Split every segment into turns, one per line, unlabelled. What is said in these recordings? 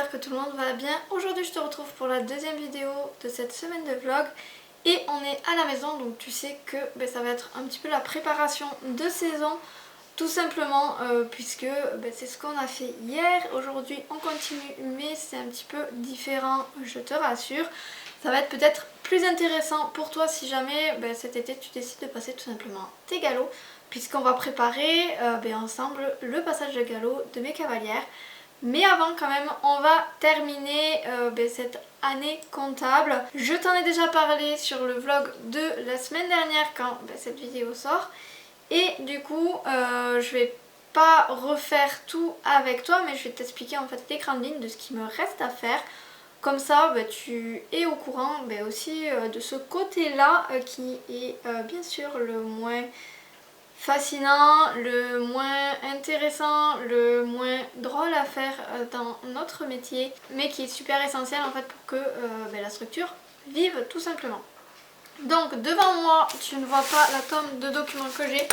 j'espère que tout le monde va bien. Aujourd'hui je te retrouve pour la deuxième vidéo de cette semaine de vlog. Et on est à la maison, donc tu sais que ça va être un petit peu la préparation de saison. Tout simplement puisque c'est ce qu'on a fait hier. Aujourd'hui on continue, mais c'est un petit peu différent, je te rassure. Ça va être peut-être plus intéressant pour toi si jamais cet été tu décides de passer tout simplement tes galops, puisqu'on va préparer ensemble le passage de galop de mes cavalières. Mais avant quand même, on va terminer cette année comptable. Je t'en ai déjà parlé sur le vlog de la semaine dernière quand cette vidéo sort. Et du coup, je vais pas refaire tout avec toi, mais je vais t'expliquer en fait les grandes lignes de ce qui me reste à faire. Comme ça, tu es au courant aussi de ce côté-là qui est bien sûr le moins fascinant, le moins intéressant, le moins drôle à faire dans notre métier, mais qui est super essentiel en fait pour que la structure vive tout simplement. Donc devant moi, tu ne vois pas la tonne de documents que j'ai.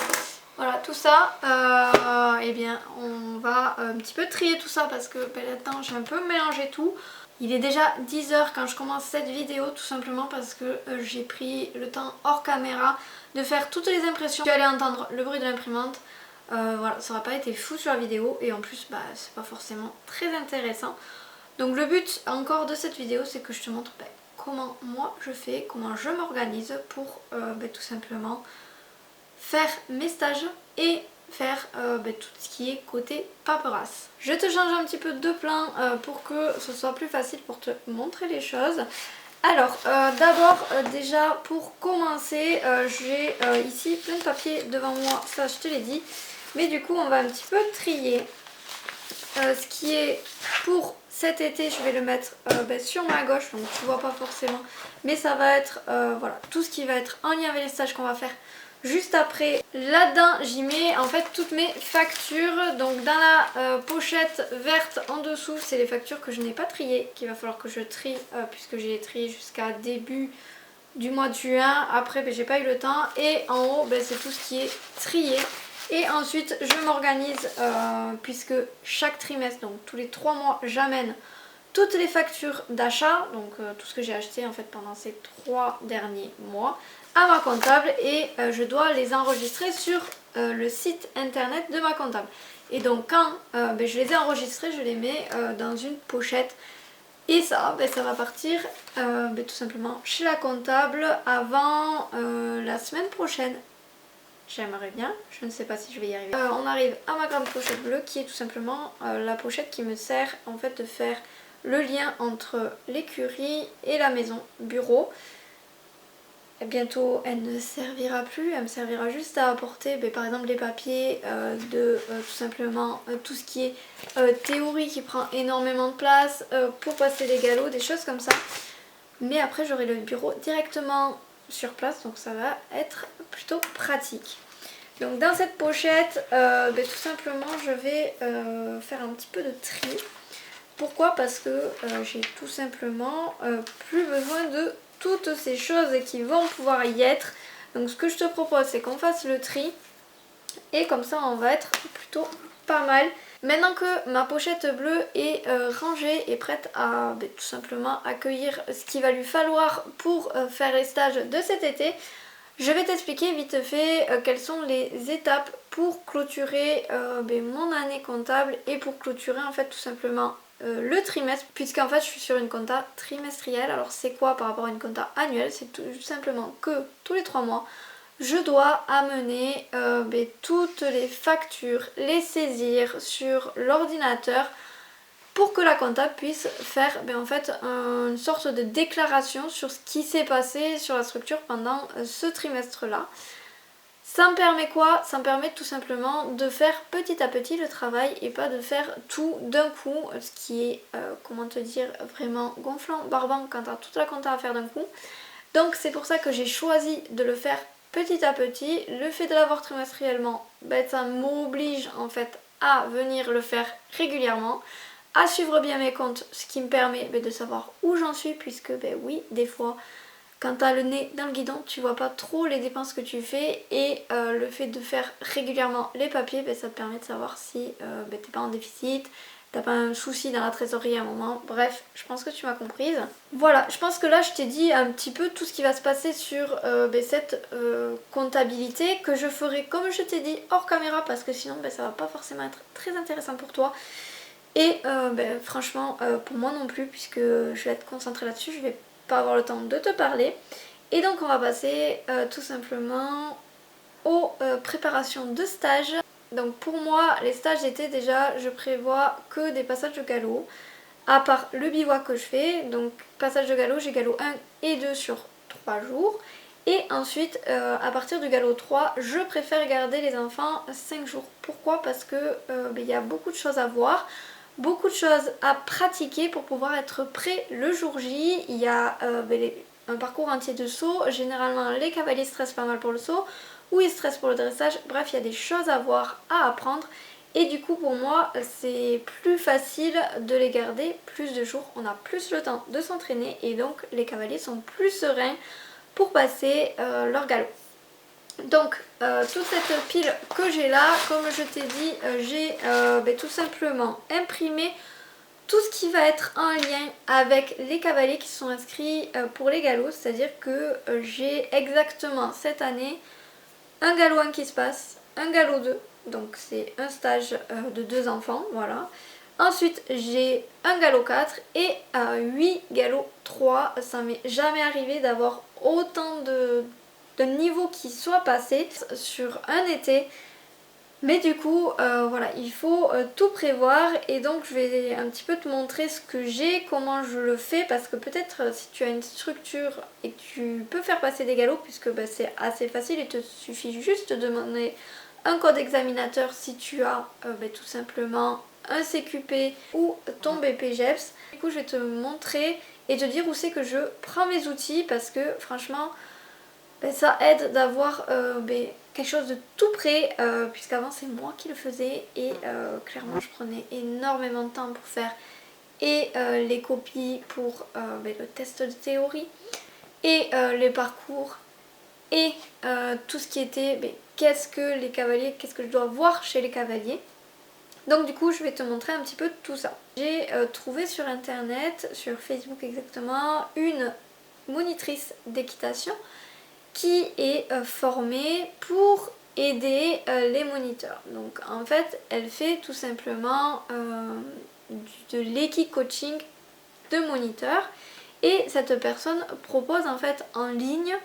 Voilà, tout ça, on va un petit peu trier tout ça parce que là-dedans j'ai un peu mélangé tout. Il est déjà 10 h quand je commence cette vidéo, tout simplement parce que j'ai pris le temps hors caméra de faire toutes les impressions. Tu allais entendre le bruit de l'imprimante. Voilà, ça n'aurait pas été fou sur la vidéo et en plus c'est pas forcément très intéressant. Donc le but encore de cette vidéo, c'est que je te montre comment moi je fais, comment je m'organise pour tout simplement faire mes stages et faire tout ce qui est côté paperasse. Je te change un petit peu de plan pour que ce soit plus facile pour te montrer les choses. Alors d'abord déjà pour commencer, j'ai ici plein de papiers devant moi, ça je te l'ai dit. Mais du coup on va un petit peu trier ce qui est pour cet été. Je vais le mettre sur ma gauche, donc tu vois pas forcément. Mais ça va être voilà, tout ce qui va être en lien avec les stages qu'on va faire juste après. Là-dedans j'y mets en fait toutes mes factures. Donc dans la pochette verte en dessous, c'est les factures que je n'ai pas triées, qu'il va falloir que je trie puisque j'ai trié jusqu'à début du mois de juin. Après j'ai pas eu le temps. Et en haut c'est tout ce qui est trié. Et ensuite je m'organise puisque chaque trimestre, donc tous les 3 mois, j'amène toutes les factures d'achat, donc tout ce que j'ai acheté en fait pendant ces 3 derniers mois à ma comptable, et je dois les enregistrer sur le site internet de ma comptable. Et donc quand je les ai enregistrés, je les mets dans une pochette. Et ça, ça va partir tout simplement chez la comptable avant la semaine prochaine. J'aimerais bien, je ne sais pas si je vais y arriver. On arrive à ma grande pochette bleue qui est tout simplement la pochette qui me sert en fait de faire le lien entre l'écurie et la maison bureau. Et bientôt elle ne servira plus, elle me servira juste à apporter par exemple les papiers tout simplement tout ce qui est théorie qui prend énormément de place pour passer les galops, des choses comme ça. Mais après j'aurai le bureau directement sur place, donc ça va être plutôt pratique. Donc dans cette pochette tout simplement je vais faire un petit peu de tri. Pourquoi? Parce que j'ai tout simplement plus besoin de toutes ces choses qui vont pouvoir y être. Donc ce que je te propose, c'est qu'on fasse le tri et comme ça on va être plutôt pas mal. Maintenant que ma pochette bleue est rangée et prête à tout simplement accueillir ce qu'il va lui falloir pour faire les stages de cet été, je vais t'expliquer vite fait quelles sont les étapes pour clôturer mon année comptable et pour clôturer en fait tout simplement le trimestre, puisqu'en fait je suis sur une compta trimestrielle. Alors c'est quoi par rapport à une compta annuelle? C'est tout simplement que tous les 3 mois je dois amener toutes les factures, les saisir sur l'ordinateur pour que la comptable puisse faire en fait une sorte de déclaration sur ce qui s'est passé sur la structure pendant ce trimestre là. Ça me permet quoi? Ça me permet tout simplement de faire petit à petit le travail et pas de faire tout d'un coup, ce qui est, comment te dire, vraiment gonflant, barbant quand t'as toute la compta à faire d'un coup. Donc c'est pour ça que j'ai choisi de le faire petit à petit. Le fait de l'avoir trimestriellement, ça m'oblige en fait à venir le faire régulièrement, à suivre bien mes comptes, ce qui me permet de savoir où j'en suis, puisque oui, des fois quand tu as le nez dans le guidon, tu vois pas trop les dépenses que tu fais, et le fait de faire régulièrement les papiers, ça te permet de savoir si t'es pas en déficit, t'as pas un souci dans la trésorerie à un moment. Bref, je pense que tu m'as comprise. Voilà, je pense que là je t'ai dit un petit peu tout ce qui va se passer sur cette comptabilité que je ferai comme je t'ai dit hors caméra parce que sinon ça va pas forcément être très intéressant pour toi. Et franchement pour moi non plus puisque je vais être concentrée là-dessus, je vais pas avoir le temps de te parler. Et donc on va passer tout simplement aux préparations de stage. Donc pour moi les stages d'été déjà je prévois que des passages de galop à part le bivouac que je fais. Donc passage de galop, j'ai galop 1 et 2 sur 3 jours. Et ensuite à partir du galop 3 je préfère garder les enfants 5 jours. Pourquoi? Parce que il y a beaucoup de choses à voir, beaucoup de choses à pratiquer pour pouvoir être prêt le jour J. Il y a un parcours entier de saut. Généralement les cavaliers stressent pas mal pour le saut ou ils stressent pour le dressage. Bref, il y a des choses à voir, à apprendre. Et du coup pour moi c'est plus facile de les garder plus de jours. On a plus le temps de s'entraîner et donc les cavaliers sont plus sereins pour passer leur galop. Donc toute cette pile que j'ai là, comme je t'ai dit, j'ai tout simplement imprimé tout ce qui va être en lien avec les cavaliers qui sont inscrits pour les galops. C'est-à-dire que j'ai exactement cette année un galop 1 qui se passe, un galop 2, donc c'est un stage de 2 enfants, voilà. Ensuite j'ai un galop 4 et 8 galops 3. Ça m'est jamais arrivé d'avoir autant de niveaux qui soient passés sur un été. Mais du coup voilà, il faut tout prévoir et donc je vais un petit peu te montrer ce que j'ai, comment je le fais parce que peut-être si tu as une structure et que tu peux faire passer des galops puisque c'est assez facile, il te suffit juste de demander un code examinateur si tu as tout simplement un CQP ou ton BPGEPS. Du coup je vais te montrer et te dire où c'est que je prends mes outils parce que franchement ça aide d'avoir quelque chose de tout prêt puisqu'avant c'est moi qui le faisais et clairement je prenais énormément de temps pour faire et les copies pour le test de théorie et les parcours et tout ce qui était qu'est-ce que les cavaliers, qu'est-ce que je dois voir chez les cavaliers. Donc du coup je vais te montrer un petit peu tout ça. J'ai trouvé sur internet, sur Facebook exactement, une monitrice d'équitation qui est formée pour aider les moniteurs. Donc en fait elle fait tout simplement de l'équi-coaching de moniteurs et cette personne propose en fait en ligne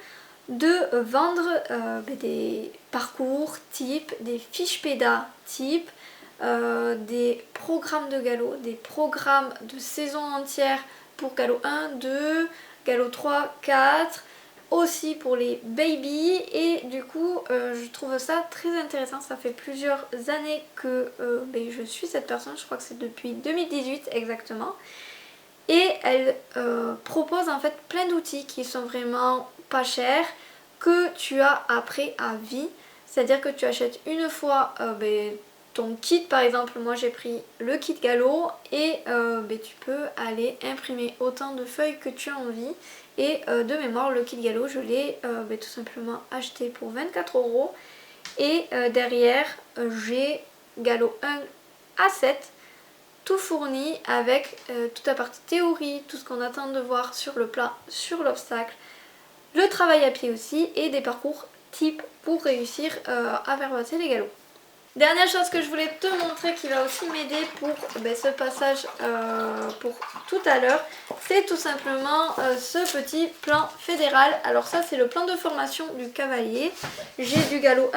de vendre des parcours type, des fiches PEDA type, des programmes de galop, des programmes de saison entière pour galop 1, 2, galop 3, 4, aussi pour les babies et du coup je trouve ça très intéressant. Ça fait plusieurs années que je suis cette personne, je crois que c'est depuis 2018 exactement, et elle propose en fait plein d'outils qui sont vraiment pas chers, que tu as après à vie, c'est à dire que tu achètes une fois ton kit. Par exemple moi j'ai pris le kit galop et tu peux aller imprimer autant de feuilles que tu as envie. Et de mémoire le kit galop je l'ai tout simplement acheté pour 24 €. Et derrière j'ai galop 1 à 7 tout fourni avec toute la partie théorie, tout ce qu'on attend de voir sur le plat, sur l'obstacle, le travail à pied aussi et des parcours type pour réussir à faire passer les galops. Dernière chose que je voulais te montrer qui va aussi m'aider pour ce passage pour tout à l'heure, c'est tout simplement ce petit plan fédéral. Alors ça c'est le plan de formation du cavalier. J'ai du galop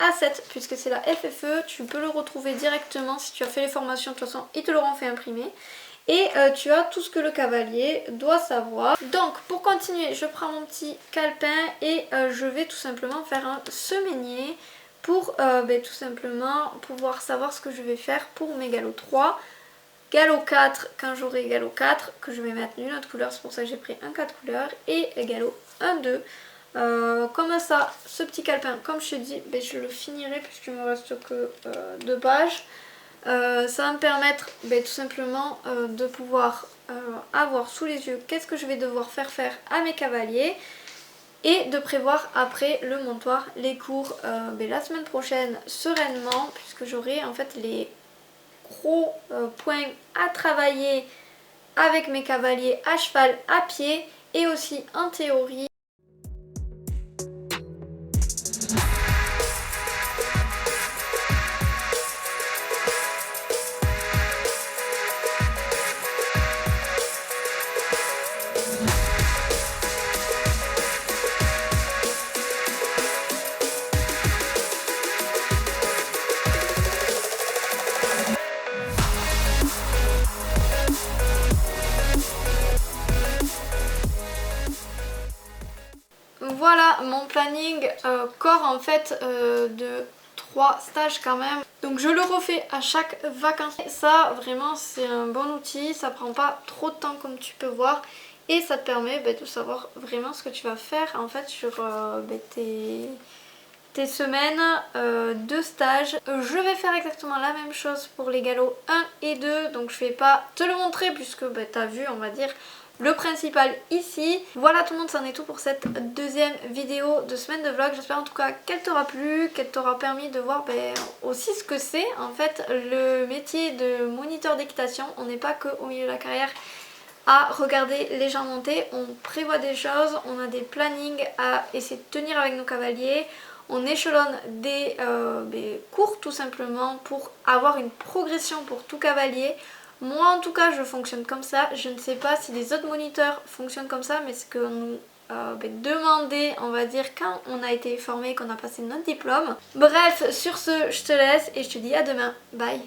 1 à 7 puisque c'est la FFE, tu peux le retrouver directement si tu as fait les formations, de toute façon ils te l'auront fait imprimer. Et tu as tout ce que le cavalier doit savoir. Donc pour continuer je prends mon petit calepin et je vais tout simplement faire un semainier pour tout simplement pouvoir savoir ce que je vais faire pour mes galops 3. Galop 4 quand j'aurai galop 4 que je vais mettre d'une autre couleur, c'est pour ça que j'ai pris un 4 couleurs. Et galop 1-2. Comme ça, ce petit calepin, comme je te dis, je le finirai puisqu'il me reste que 2 pages. Ça va me permettre tout simplement de pouvoir avoir sous les yeux qu'est-ce que je vais devoir faire à mes cavaliers et de prévoir après le montoir, les cours la semaine prochaine sereinement puisque j'aurai en fait les gros points à travailler avec mes cavaliers à cheval, à pied et aussi en théorie. Voilà mon planning corps en fait de 3 stages quand même. Donc je le refais à chaque vacances. Ça vraiment c'est un bon outil, ça prend pas trop de temps comme tu peux voir. Et ça te permet de savoir vraiment ce que tu vas faire en fait sur tes semaines de stage. Je vais faire exactement la même chose pour les galops 1 et 2. Donc je vais pas te le montrer puisque t'as vu on va dire le principal ici. Voilà tout le monde, c'en est tout pour cette deuxième vidéo de semaine de vlog. J'espère en tout cas qu'elle t'aura plu, qu'elle t'aura permis de voir aussi ce que c'est en fait le métier de moniteur d'équitation. On n'est pas qu'au milieu de la carrière à regarder les gens monter, on prévoit des choses, on a des plannings à essayer de tenir avec nos cavaliers. On échelonne des cours tout simplement pour avoir une progression pour tout cavalier. Moi en tout cas je fonctionne comme ça, je ne sais pas si les autres moniteurs fonctionnent comme ça, mais c'est ce qu'on nous demandait on va dire quand on a été formé, qu'on a passé notre diplôme. Bref, sur ce je te laisse et je te dis à demain, bye.